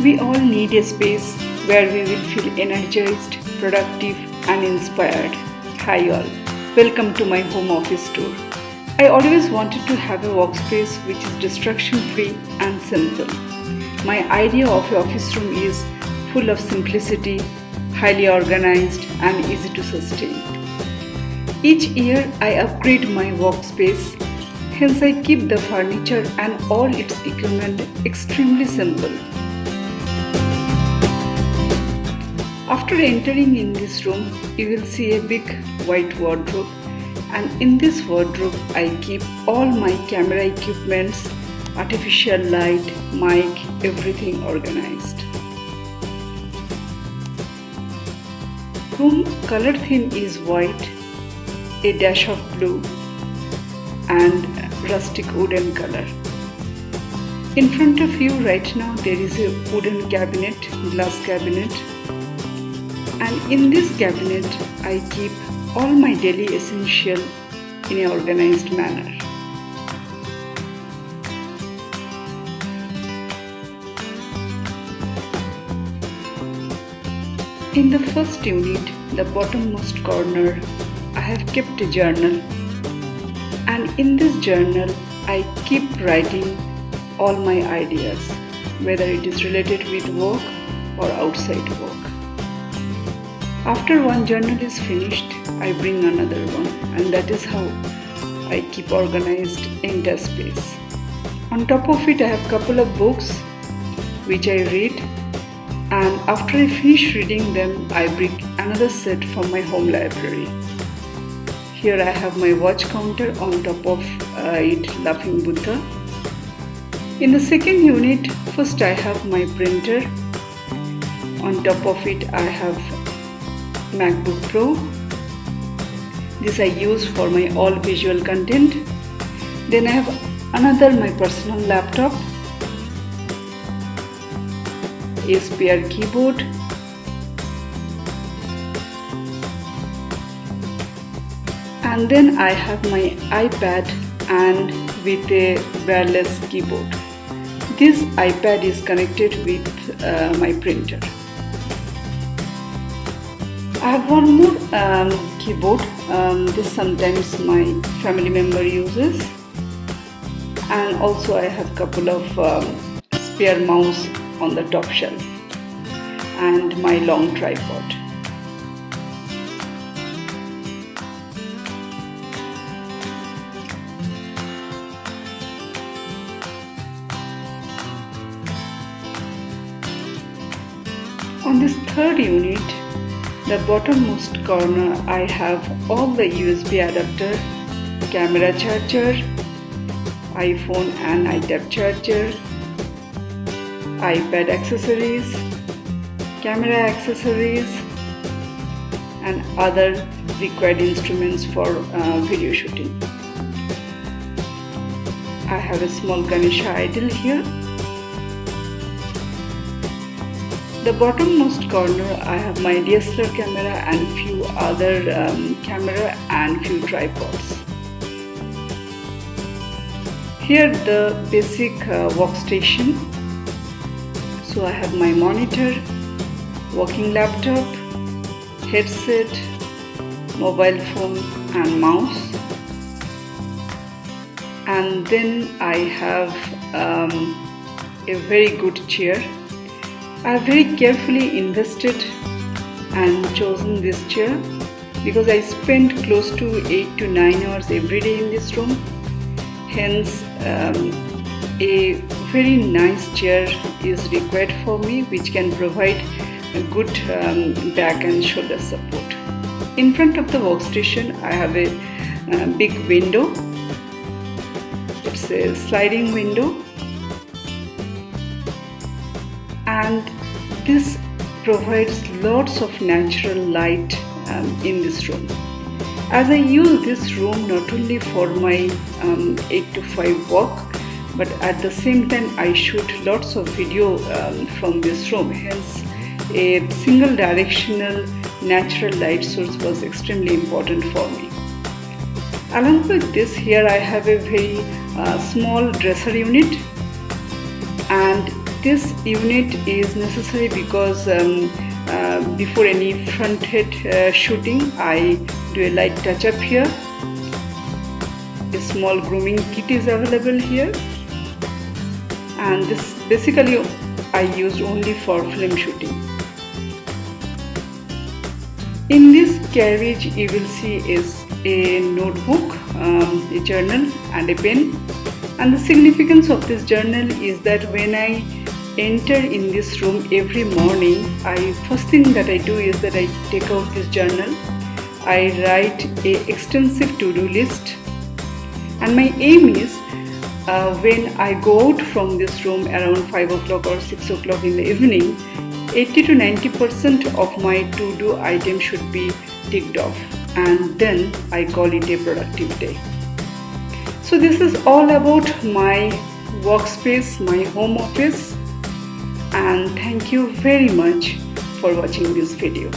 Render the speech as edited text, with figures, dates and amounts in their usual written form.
We all need a space where we will feel energized, productive, and inspired. Hi all, welcome to my home office tour. I always wanted to have a workspace which is distraction free and simple. My idea of an office room is full of simplicity, highly organized, and easy to sustain. Each year I upgrade my workspace, hence I keep the furniture and all its equipment extremely simple. After entering in this room, you will see a big white wardrobe, and in this wardrobe I keep all my camera equipments, artificial light, mic, everything organized. Room color theme is white, a dash of blue and rustic wooden color. In front of you right now there is a wooden cabinet, glass cabinet. And in this cabinet, I keep all my daily essential in an organized manner. In the first unit, the bottommost corner, I have kept a journal. And in this journal, I keep writing all my ideas, whether it is related with work or outside work. After one journal is finished, I bring another one, and that is how I keep organized entire space. On top of it, I have couple of books which I read, and after I finish reading them, I bring another set from my home library. Here I have my watch counter, on top of it Laughing Buddha. In the second unit, first I have my printer. On top of it I have MacBook Pro. This I use for my all visual content. Then I have another my personal laptop, a spare keyboard, and then I have my iPad and with a wireless keyboard. This iPad is connected with my printer. I have one more keyboard. This sometimes my family member uses, and also I have couple of spare mouse on the top shelf and my long tripod. On this third unit, the bottommost corner, I have all the USB adapter, camera charger, iPhone and iTab charger, iPad accessories, camera accessories, and other required instruments for video shooting. I have a small Ganesha idol here. The bottommost corner, I have my DSLR camera and few other camera and few tripods. Here the basic workstation. So I have my monitor, working laptop, headset, mobile phone and mouse. And then I have a very good chair. I have very carefully invested and chosen this chair because I spend close to 8 to 9 hours every day in this room. Hence, a very nice chair is required for me, which can provide a good back and shoulder support. In front of the workstation, I have a big window. It's a sliding window. And this provides lots of natural light in this room. As I use this room not only for my 8 to 5 work, but at the same time I shoot lots of video from this room. Hence, a single directional natural light source was extremely important for me. Along with this, here I have a very small dresser unit, and this unit is necessary because before any front head shooting I do a light touch up here. A small grooming kit is available here, and this basically I used only for film shooting. In this carriage you will see is a notebook, a journal and a pen. And the significance of this journal is that when I enter in this room every morning, first thing that I do is that I take out this journal. I write an extensive to-do list, and my aim is when I go out from this room around 5 o'clock or 6 o'clock in the evening, 80 to 90% of my to-do items should be ticked off, and then I call it a productive day. So this is all about my workspace, my home office, and thank you very much for watching this video.